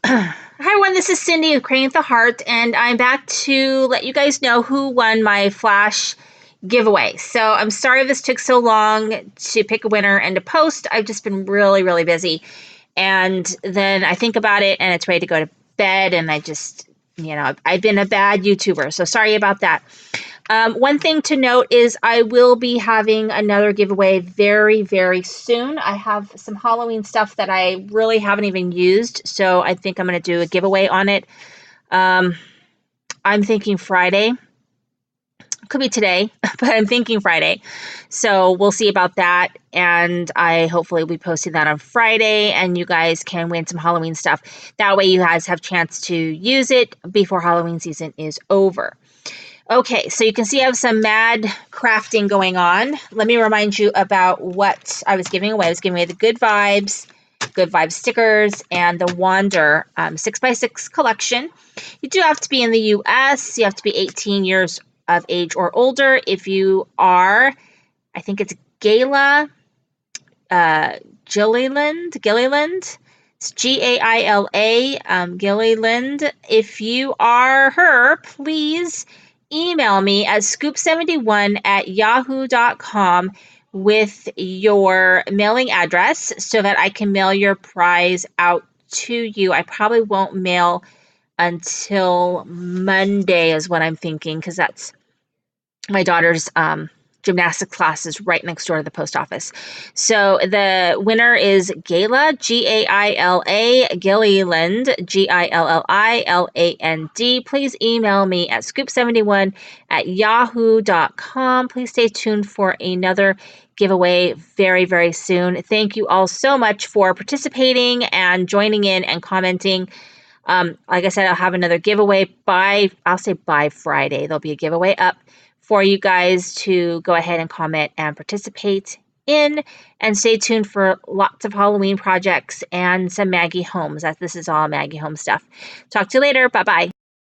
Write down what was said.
Hi everyone, this is Cindy of Creating with the Heart, and I'm back to let you guys know who won my Flash giveaway. So I'm sorry this took so long to pick a winner and to post. I've just been really busy. And then I think about it and it's ready to go to bed, and I just, I've been a bad YouTuber, so sorry about that. One thing to note is I will be having another giveaway very soon. I have some Halloween stuff that I really haven't even used, so I think I'm going to do a giveaway on it. I'm thinking Friday. Could be today, but I'm thinking Friday. So we'll see about that, and I hopefully will be posting that on Friday, and you guys can win some Halloween stuff. That way you guys have a chance to use it before Halloween season is over. Okay, so you can see I have some mad crafting going on. Let me remind you about what I was giving away. I was giving away the Good Vibes stickers and the Wander 6x6 collection. You do have to be in the US. You have to be 18 years of age or older. If you are, I think it's Gilliland. It's Gaila, Gilliland. If you are her, please email me at scoop71@yahoo.com with your mailing address so that I can mail your prize out to you. I probably won't mail until Monday is what I'm thinking, because that's my daughter's gymnastics class is right next door to the post office. So the winner is Gaila, Gaila, Gilliland, Gilliland. Please email me at scoop71@yahoo.com. Please stay tuned for another giveaway very soon. Thank you all so much for participating and joining in and commenting. Like I said, I'll have another giveaway by Friday. There'll be a giveaway up for you guys to go ahead and comment and participate in, and stay tuned for lots of Halloween projects and some Maggie Holmes. This is all Maggie Holmes stuff. Talk to you later. Bye-bye.